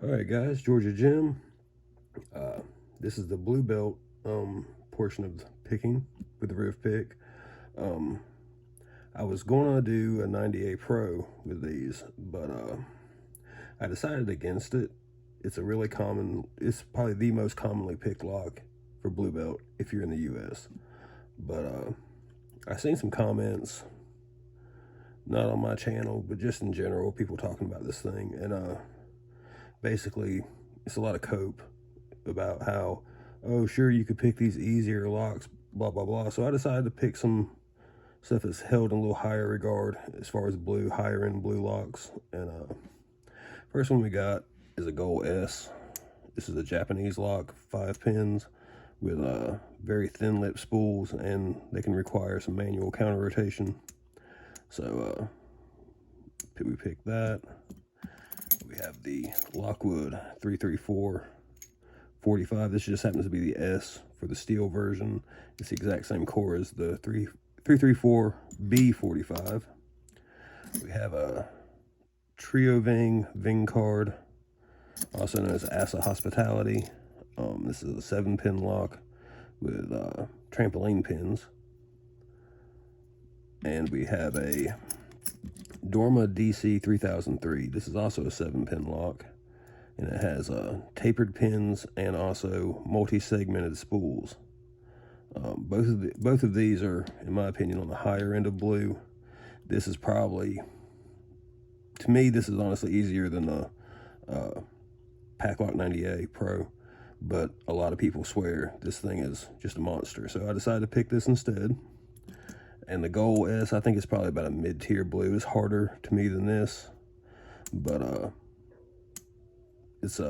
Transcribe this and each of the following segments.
All right, guys, Georgia Jim. This is the blue belt portion of the picking with the Riv-Pick. I was going to do a 98 Pro with these, but I decided against it. It's it's probably the most commonly picked lock for blue belt if you're in the U.S. But I've seen some comments, not on my channel, but just in general, people talking about this thing, and basically it's a lot of cope about how, oh, sure, you could pick these easier locks, blah, blah, blah. So I decided to pick some stuff that's held in a little higher regard as far as higher end blue locks. And first one we got is a Gold S. This is a Japanese lock, 5 pins with very thin lip spools, and they can require some manual counter rotation. So we picked that. We have the Lockwood 334 45. This just happens to be the S for the steel version. It's the exact same core as the 334 B45. We have a TrioVing Ving card, also known as Assa Hospitality. This is a 7-pin lock with trampoline pins. And we have a Dorma DC 3003. This is also a 7-pin lock, and it has tapered pins and also multi-segmented spools. Both of these are, in my opinion, on the higher end of blue. This is probably, to me, this is honestly easier than the Packlock 98 Pro, but a lot of people swear this thing is just a monster. So I decided to pick this instead. And the Gold S, I think it's probably about a mid-tier blue. It's harder to me than this, but it's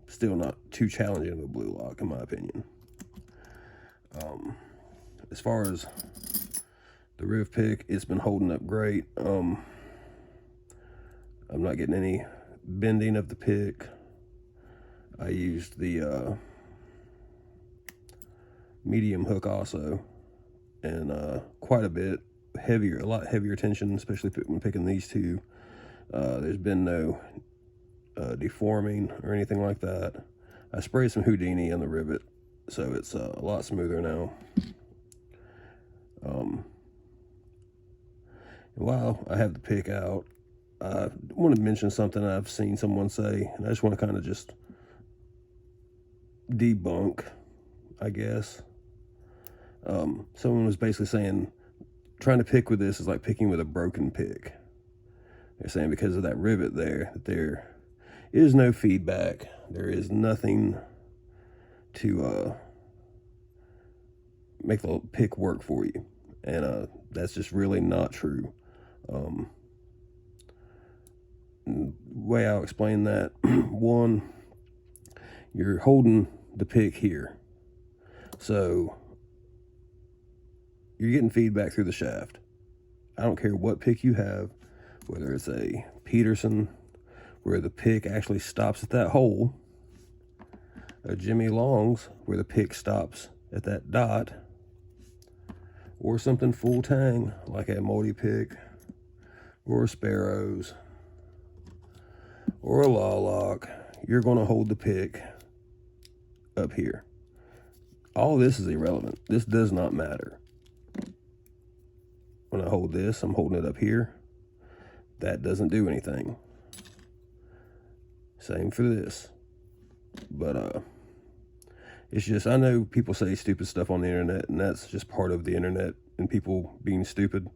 still not too challenging of a blue lock, in my opinion. As far as the Riv-Pick, it's been holding up great. I'm not getting any bending of the pick. I used the medium hook also, and quite a bit heavier, a lot heavier tension, especially when picking these two. There's been no deforming or anything like that. I sprayed some Houdini on the rivet, so it's a lot smoother now. While I have the pick out, I want to mention something I've seen someone say, and I just want to kind of just debunk, I guess. Someone was basically saying trying to pick with this is like picking with a broken pick. They're saying because of that rivet there, that there is no feedback. There is nothing to make the pick work for you. And that's just really not true. The way I'll explain that, one, you're holding the pick here. So you're getting feedback through the shaft. I don't care what pick you have, whether it's a Peterson, where the pick actually stops at that hole, a Jimmy Long's, where the pick stops at that dot, or something full tang, like a multi-pick, or a Sparrows, or a Law Lock. You're going to hold the pick up here. All this is irrelevant. This does not matter. When I hold this, I'm holding it up here. That doesn't do anything. Same for this. But it's just, I know people say stupid stuff on the internet, and that's just part of the internet and people being stupid.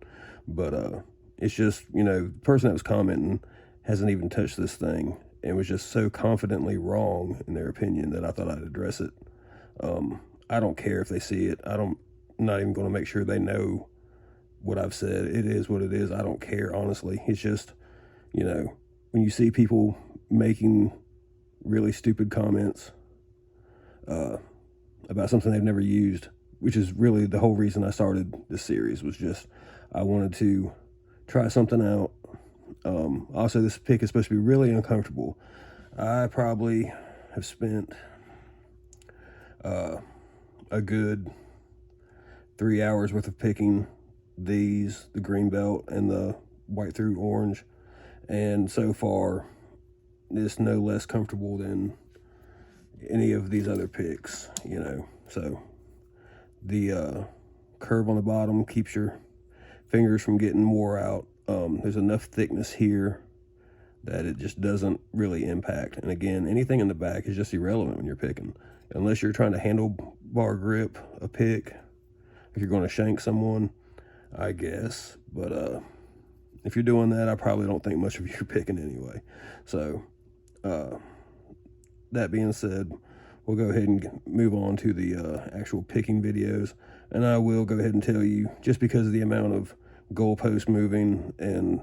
But it's just, you know, the person that was commenting hasn't even touched this thing and was just so confidently wrong in their opinion that I thought I'd address it. I don't care if they see it. I'm not even going to make sure they know what I've said. It is what it is. I don't care, honestly. It's just, you know, when you see people making really stupid comments about something they've never used, which is really the whole reason I started this series, was just I wanted to try something out. Also, this pick is supposed to be really uncomfortable. I probably have spent a good 3 hours worth of picking these, the green belt and the white through orange, and so far it's no less comfortable than any of these other picks, you know. So the curve on the bottom keeps your fingers from getting wore out. There's enough thickness here that it just doesn't really impact. And again, anything in the back is just irrelevant when you're picking, unless you're trying to handlebar grip a pick. If you're going to shank someone, I guess. But if you're doing that, I probably don't think much of your picking anyway. So that being said, we'll go ahead and move on to the actual picking videos. And I will go ahead and tell you, just because of the amount of goalpost moving and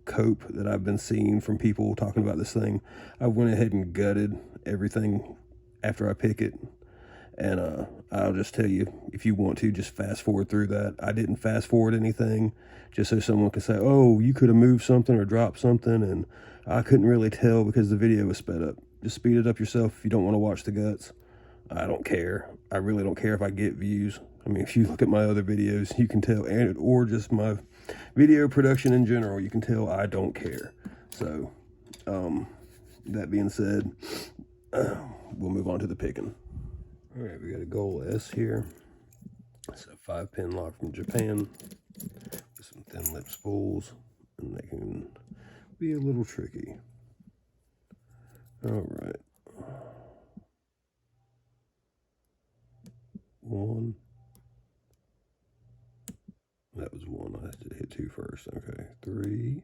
cope that I've been seeing from people talking about this thing, I went ahead and gutted everything after I pick it. And I'll just tell you, if you want to, just fast forward through that. I didn't fast forward anything, just so someone can say, oh, you could have moved something or dropped something, and I couldn't really tell because the video was sped up. Just speed it up yourself if you don't want to watch the guts. I don't care. I really don't care if I get views. I mean, if you look at my other videos, you can tell, or just my video production in general, you can tell I don't care. So, that being said, we'll move on to the picking. All right, we got a Goal S here. It's a 5-pin lock from Japan with some thin lip spools, and they can be a little tricky. All right. One. That was one. I had to hit two first. Okay. 3.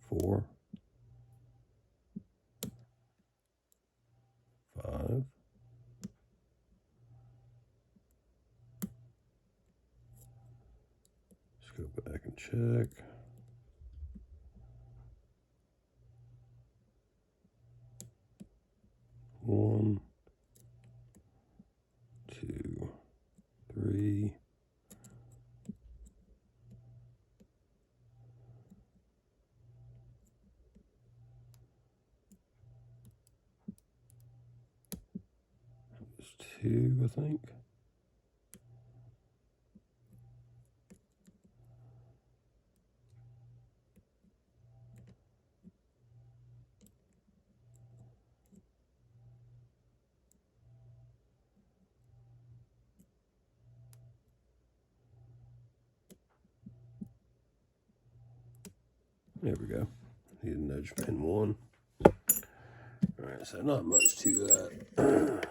4. 5. Let's go back and check. 1, 2, 3. There's 2, I think. There we go. Need to nudge pin 1. All right, so not much to that.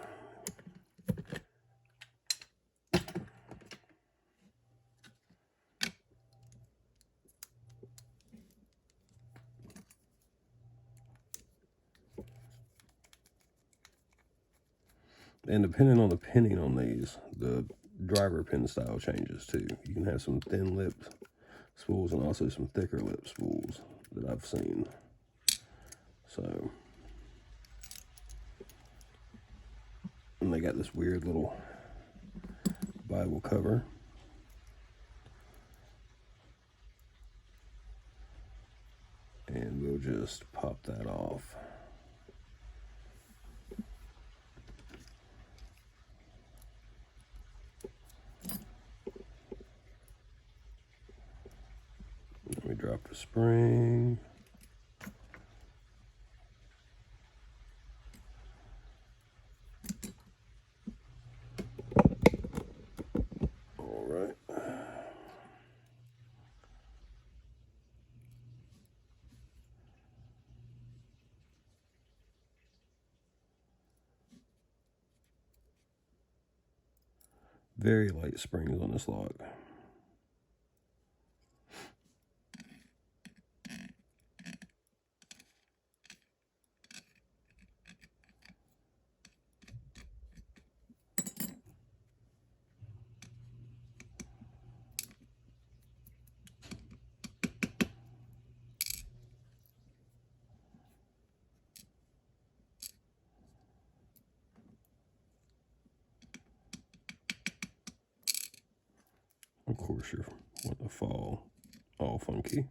And depending on the pinning on these, the driver pin style changes too. You can have some thin lipped spools and also some thicker lip spools that I've seen. So, and they got this weird little Bible cover. And we'll just pop that off. Let me drop the spring. All right. Very light springs on this lock. Of course, you want to fall all funky.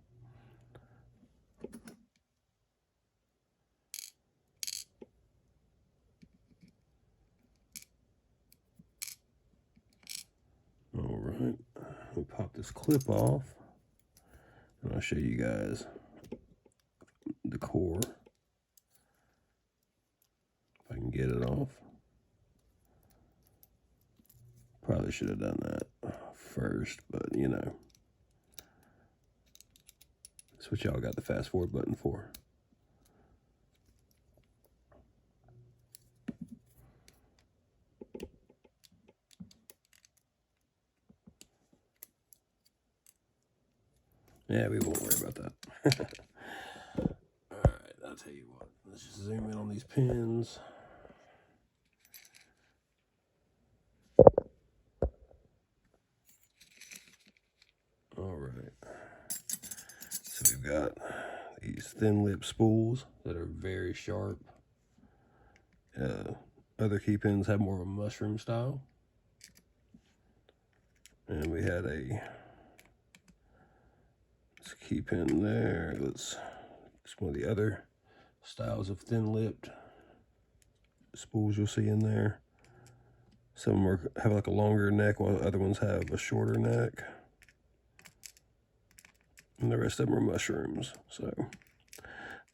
All right, we pop this clip off. And I'll show you guys the core. If I can get it off. Probably should have done that first, but you know. That's what y'all got the fast forward button for. Yeah, we won't worry about that. Alright, I'll tell you what. Let's just zoom in on these pins. Alright. So we've got these thin lip spools that are very sharp. Other key pins have more of a mushroom style. And we had a key pin there. It's one of the other styles of thin-lipped spools you'll see in there. Some of them have like a longer neck, while other ones have a shorter neck. And the rest of them are mushrooms. So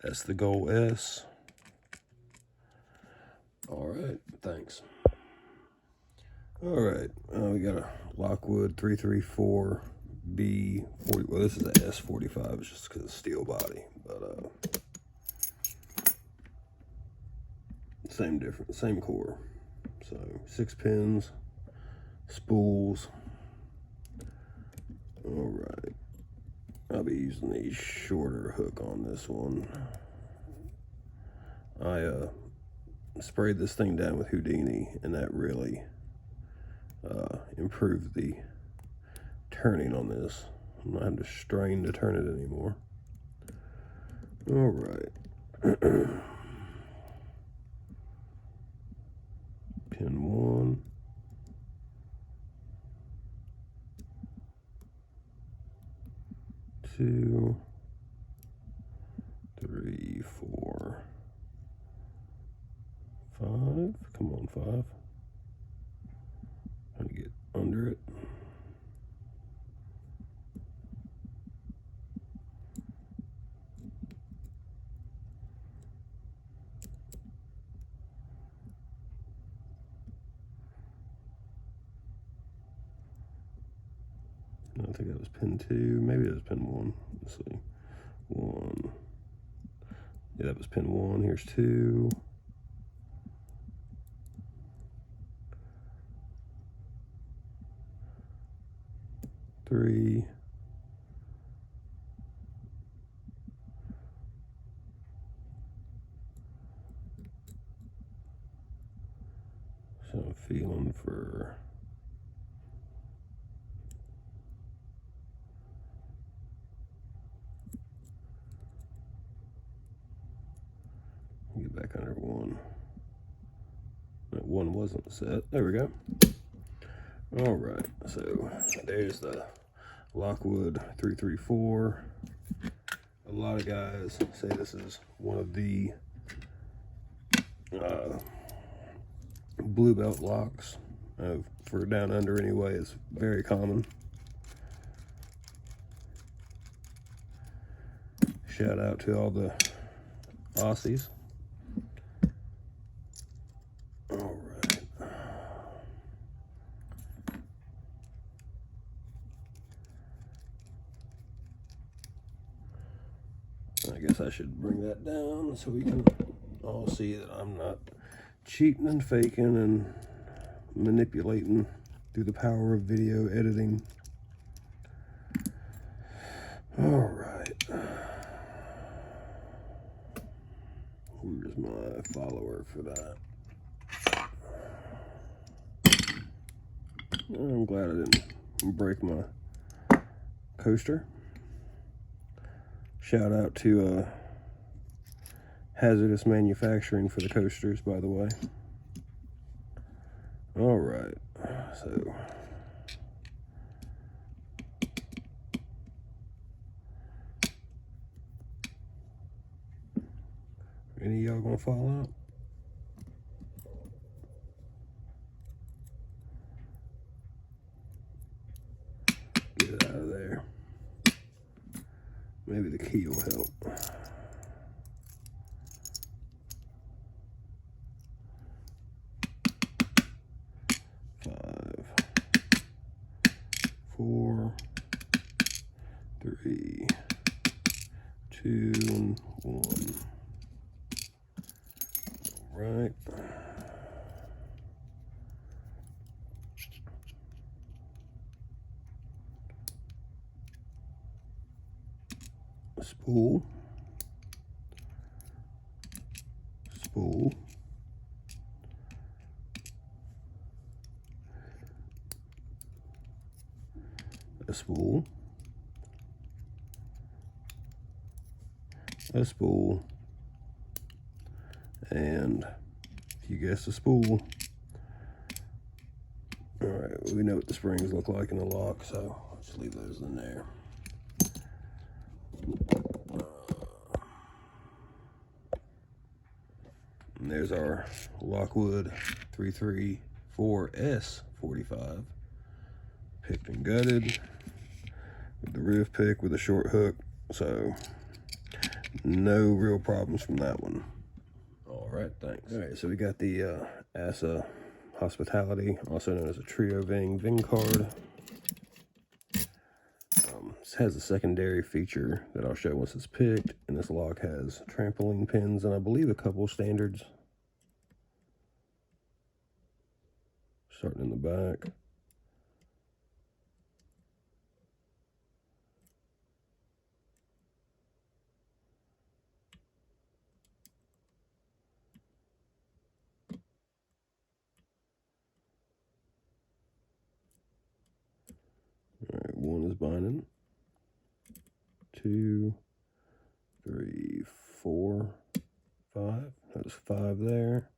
that's the Goal S. All right, thanks. All right, we got a Lockwood 334B40. Well, this is a S45, it's just because it's steel body, but same core. So 6 pins, spools. All right, I'll be using the shorter hook on this one. I sprayed this thing down with Houdini, and that really improved the turning on this. I'm not having to strain to turn it anymore. All right. Pin 1. Two, 3, 4, 5. Come on, 5. Trying to get under it. I think that was pin 2. Maybe it was pin 1. Let's see. 1. Yeah, that was pin 1. Here's 2. 3. So I'm feeling for get back under 1. That 1 wasn't set. There we go. All right, so there's the Lockwood 334. A lot of guys say this is one of the blue belt locks. For down under anyway, it's very common. Shout out to all the Aussies. All right. I guess I should bring that down so we can all see that I'm not cheating and faking and manipulating through the power of video editing. All right. Where's my follower for that? I'm glad I didn't break my coaster. Shout out to Hazardous Manufacturing for the coasters, by the way. All right, so any of y'all gonna fall out? Get it out of there. key will help. 5, 4, 3, 2, and 1. All right. Spool, spool, a spool, a spool, and if you guessed the spool. All right, we know what the springs look like in the lock, so I'll just leave those in there. And there's our Lockwood 334S45, picked and gutted with the Riv-Pick with a short hook, so no real problems from that one. All right, thanks. All right, so we got the Assa Hospitality, also known as a TrioVing Ving card. This has a secondary feature that I'll show once it's picked, and this lock has trampoline pins and I believe a couple standards. Starting in the back. All right, 1 is binding. 2, 3, 4, 5. That's 5 there.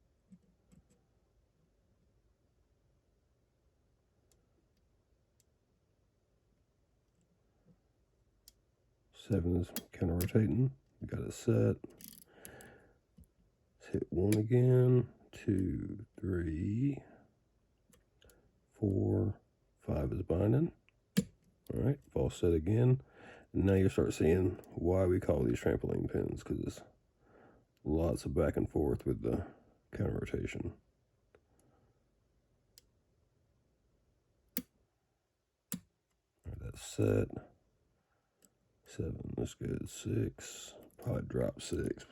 7 is counter rotating. We got it set. Let's hit 1 again. 2, 3, 4, 5 is binding. All right, false set again. And now you start seeing why we call these trampoline pins, because it's lots of back and forth with the counter rotation. All right, that's set. 7, that's good. 6, probably drop 6.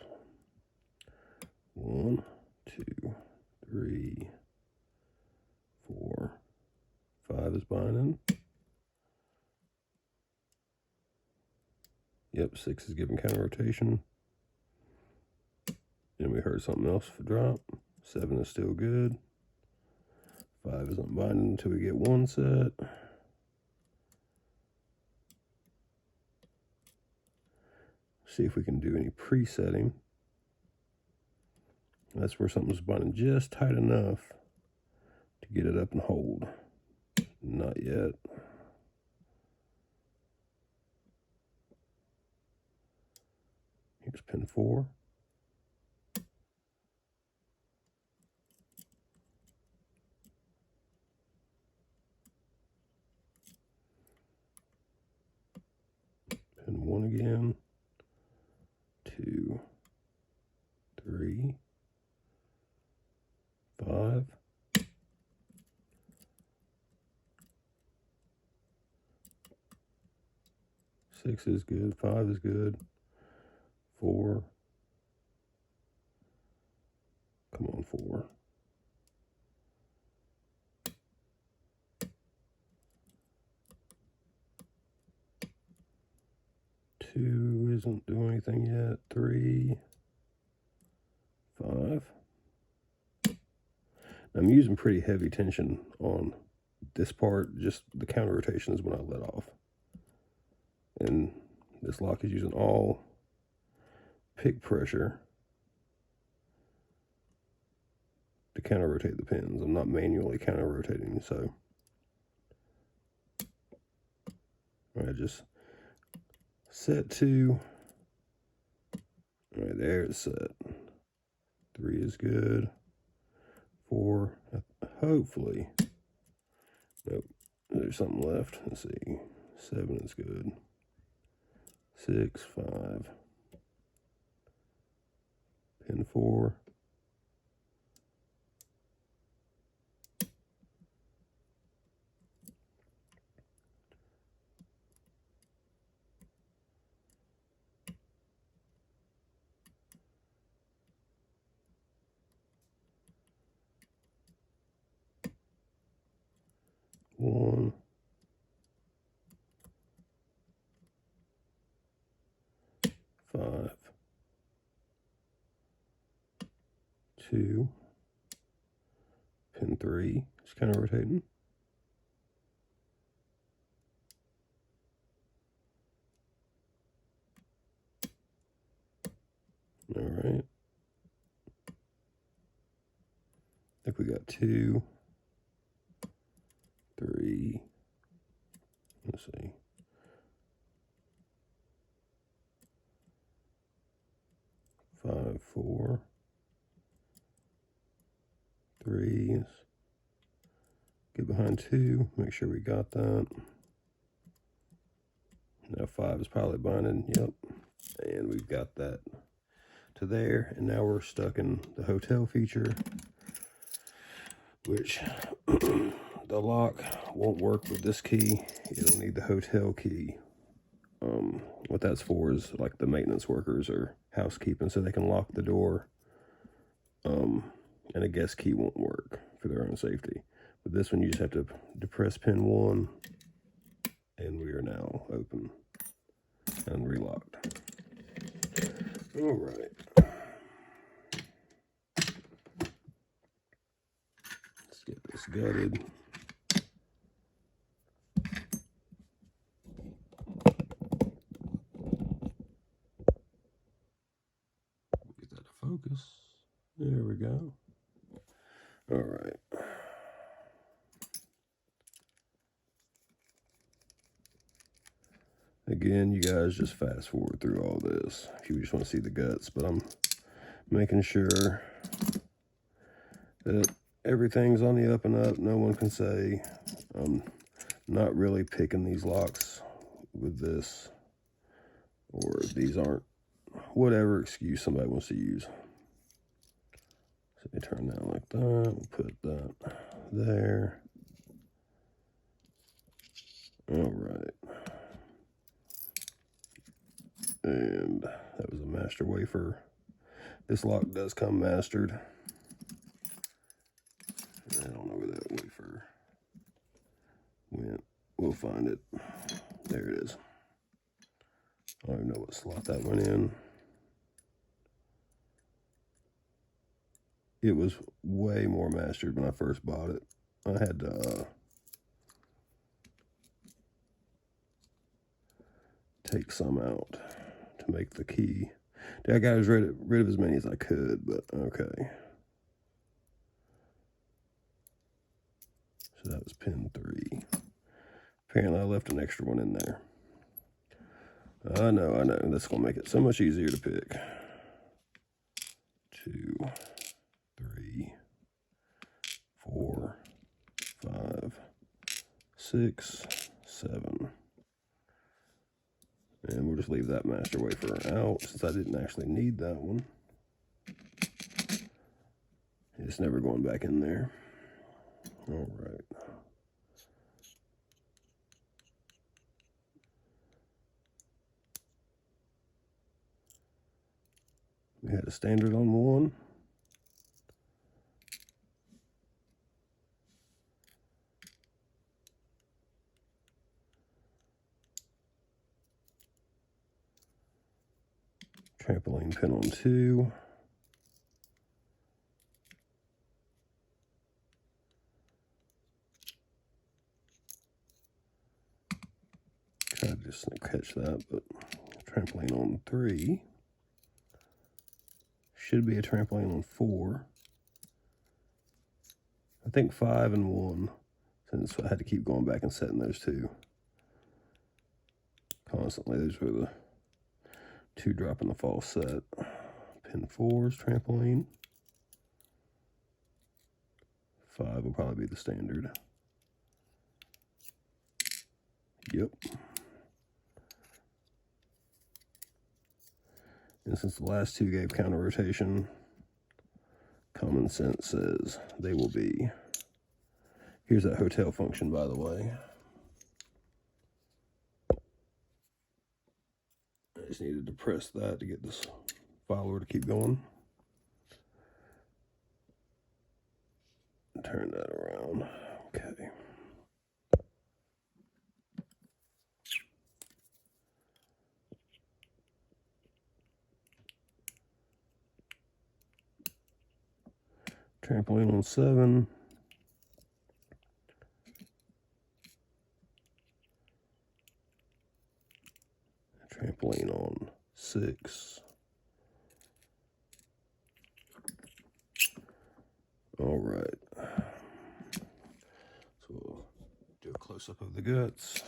1, 2, 3, 4, 5 is binding. Yep, 6 is giving counter rotation. And we heard something else for drop. 7 is still good. 5 is unbinding until we get 1 set. See if we can do any presetting. That's where something's binding just tight enough to get it up and hold. Not yet. Here's pin 4. Pin 1 again. 2, 3, 5. 6 is good. 5 is good. 4. Come on, 4. 2 isn't doing anything yet. 3, 5. I'm using pretty heavy tension on this part. Just the counter rotation is when I let off. And this lock is using all pick pressure to counter rotate the pins. I'm not manually counter rotating, so I just set 2. All right, there it's set. 3 is good. 4, hopefully. Nope, there's something left. Let's see. 7 is good. 6, 5, pin 4, one, 5, 2, pin 3, just kind of rotating. All right. I think we got 2, 3, let's see. 5, 4, 3, get behind 2, make sure we got that. Now 5 is probably binding, yep. And we've got that to there, and now we're stuck in the hotel feature, which the lock won't work with this key. It'll need the hotel key. What that's for is like the maintenance workers or housekeeping, so they can lock the door. And a guest key won't work for their own safety. But this one, you just have to depress pin 1, and we are now open and relocked. All right. Let's get this gutted. Get that to focus. There we go. All right. Again, you guys just fast forward through all this if you just want to see the guts, but I'm making sure that everything's on the up and up. No one can say I'm not really picking these locks with this, or these aren't, whatever excuse somebody wants to use. So they turn that like that. We'll put that there. All right. And that was a master wafer. This lock does come mastered. I don't know where that wafer went. We'll find it. There it is. I don't even know what slot that went in. It was way more mastered when I first bought it. I had to take some out to make the key. I got rid of as many as I could, but okay. So that was pin 3. Apparently I left an extra one in there. I know. That's going to make it so much easier to pick. 2, 3, 4, 5, 6, 7. And we'll just leave that master wafer out since I didn't actually need that one. It's never going back in there. All right. We had a standard on 1. Trampoline pin on 2. Tried to just catch that, but trampoline on 3. Should be a trampoline on 4. I think 5 and 1, since I had to keep going back and setting those 2 constantly. Those were the 2 dropping the false set. Pin 4 is trampoline. 5 will probably be the standard. Yep. And since the last two gave counter rotation, common sense says they will be. Here's that hotel function, by the way. I just needed to press that to get this follower to keep going. Turn that around. Okay. Trampoline on 7. Trampoline on 6. All right. So we'll do a close-up of the guts.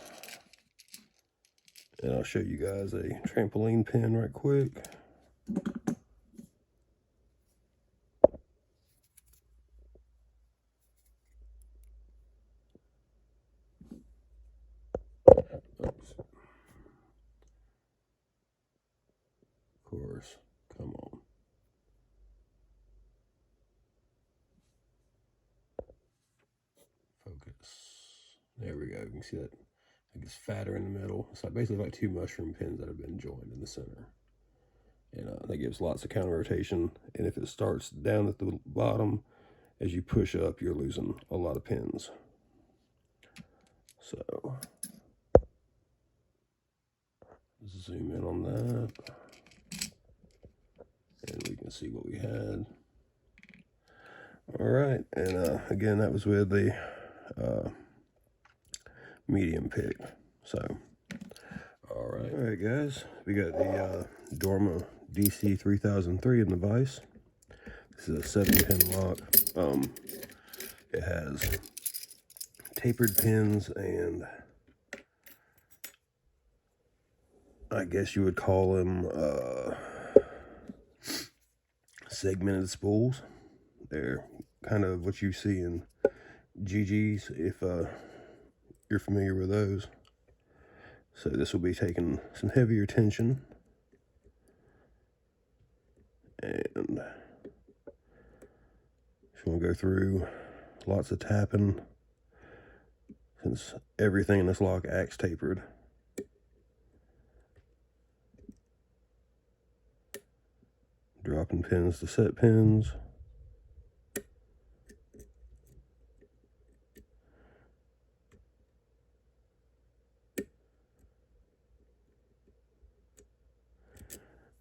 And I'll show you guys a trampoline pin right quick. Oops. Of course, come on. Focus. There we go. You can see that it gets fatter in the middle. It's like basically like two mushroom pins that have been joined in the center. And that gives lots of counter rotation. And if it starts down at the bottom, as you push up, you're losing a lot of pins. So, zoom in on that. And we can see what we had. All right, and again, that was with the medium pick. So, all right, guys, we got the Dorma DC 3003 in the vise. This is a 7-pin lock. It has tapered pins and I guess you would call them segmented spools. They're kind of what you see in GGs if you're familiar with those. So this will be taking some heavier tension. And just want to go through lots of tapping since everything in this lock acts tapered. Dropping pins to set pins.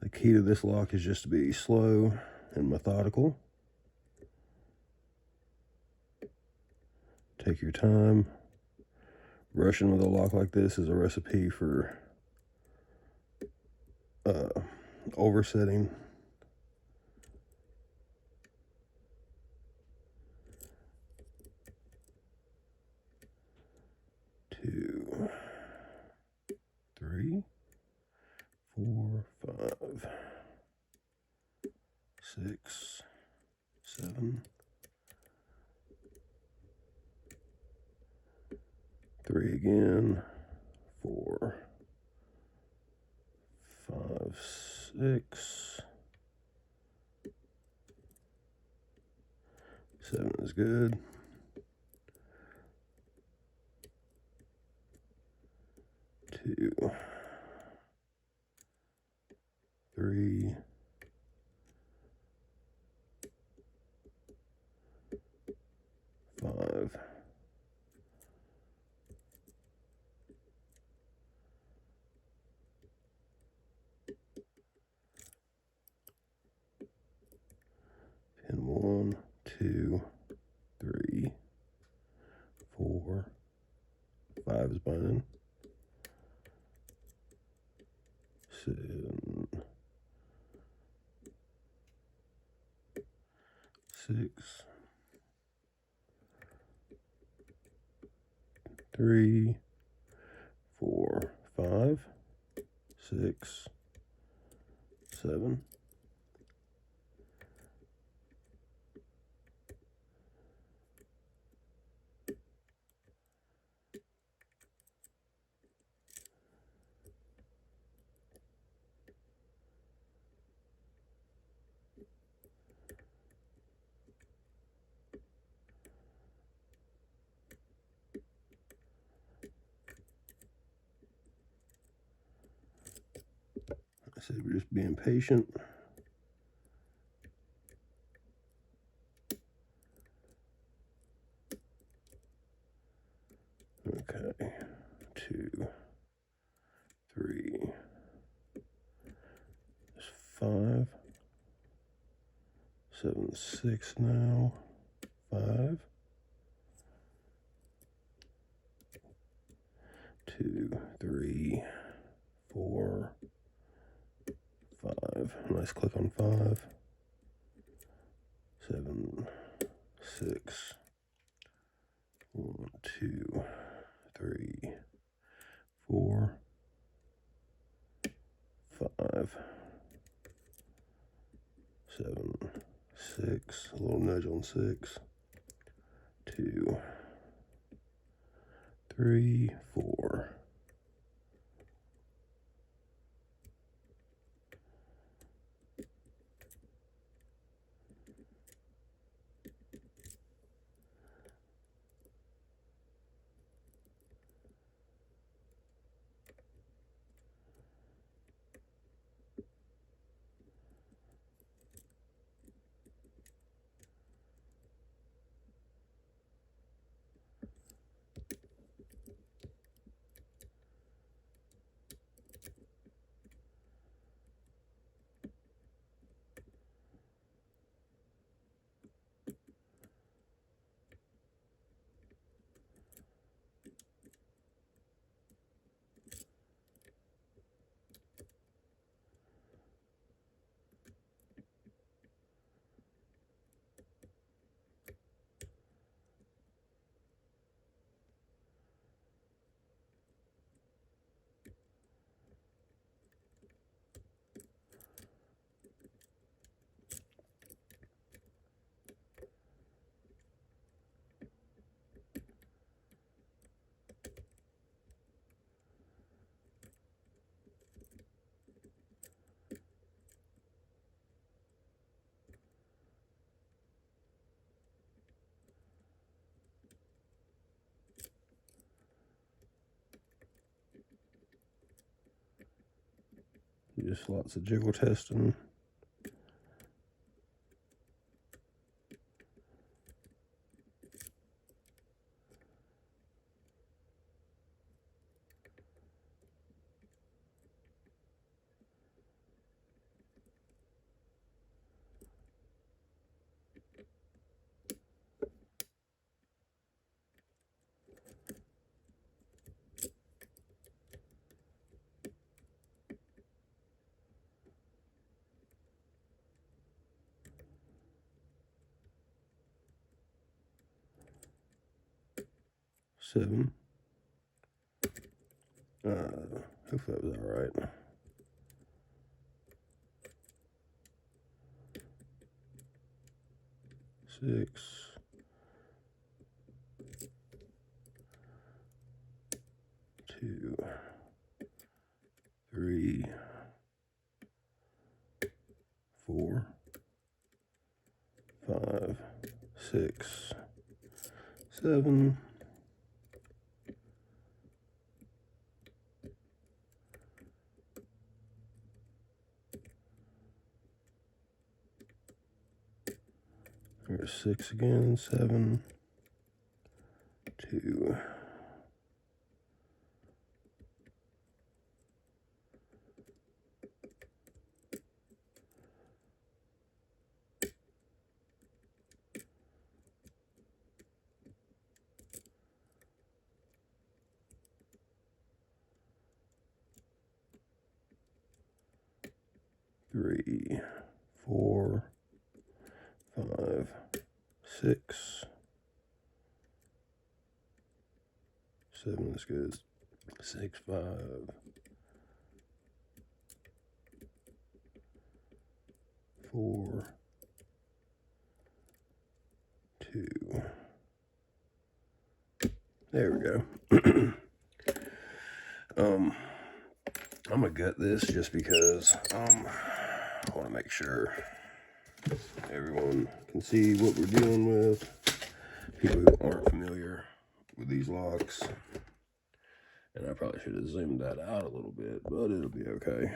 The key to this lock is just to be slow and methodical. Take your time. Rushing with a lock like this is a recipe for oversetting. Two, 3, 4, 5, 6, 7, 3 again, 4, 5, 6, 7 is good. 2, 3, 5, 1, 2, 3, 4, 5 is binding. 7, 6, 3, 4, 5, 6, 7. said, we're just being patient. Okay, 2, 3, 5, 7, 6 now, 5, 2, 3, 4, 5. Nice click on 5, 7, 6, 1, 2, 3, 4, 5, 7, 6. A little nudge on 6, 2, 3, 4. Just lots of jiggle testing. Seven. Hopefully that was all right. 6. 2, 3, 4, 5, 6, 7. Here's 6 again, 7, 2, 3, 4, 5, 6, 7 is good. 6, 5, 4, 2. There we go. I'm gonna gut this just because I want to make sure everyone can see what we're dealing with. People who aren't familiar with these locks. And I probably should have zoomed that out a little bit, but it'll be okay.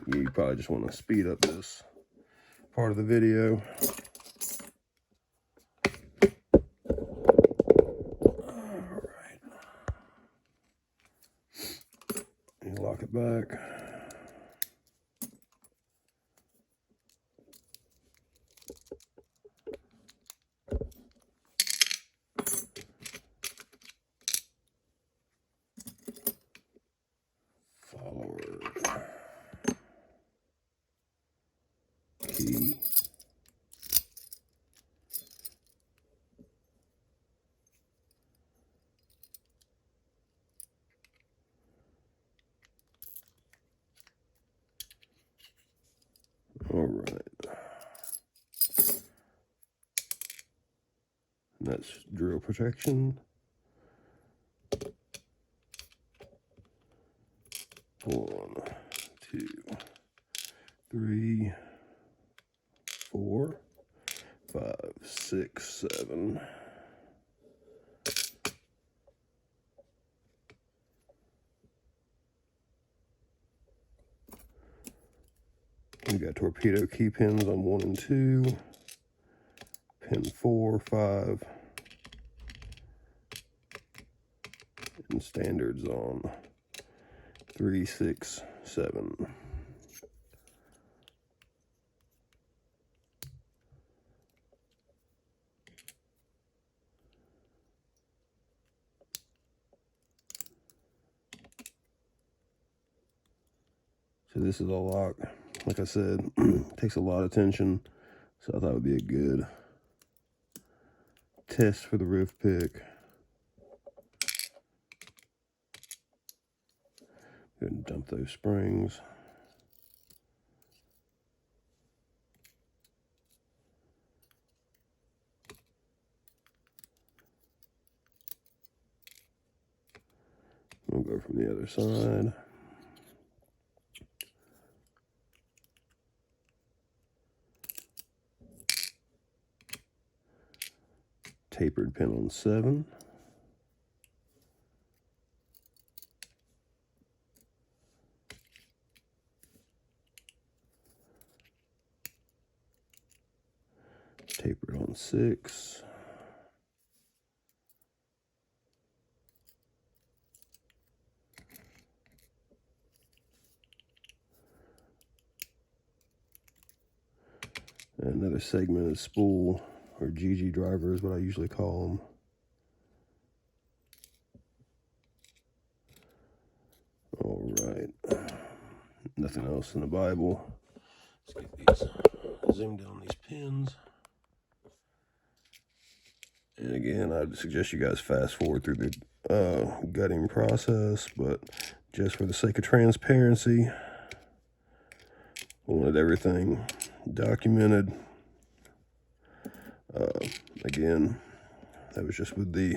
You probably just want to speed up this part of the video. All right. You lock it back. Follower. Key. All right. And that's drill protection. 1, 2, 3, 4, 5, 6, 7. We got torpedo key pins on 1 and 2, pin 4, 5, and standards on 3, 6, 7. So this is a lock. Like I said, takes a lot of tension, so I thought it would be a good test for the Riv-Pick. Go ahead and dump those springs. We'll go from the other side. Tapered pin on 7. Tapered on 6. And another segmented spool, or GG driver is what I usually call them. All right. Nothing else in the Bible. Let's get these, zoom down these pins. And again, I'd suggest you guys fast forward through the gutting process, but just for the sake of transparency, I wanted everything documented. Again, that was just with the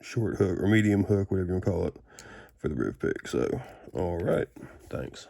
short hook or medium hook, whatever you want to call it, for the Riv-Pick. So, all right, thanks.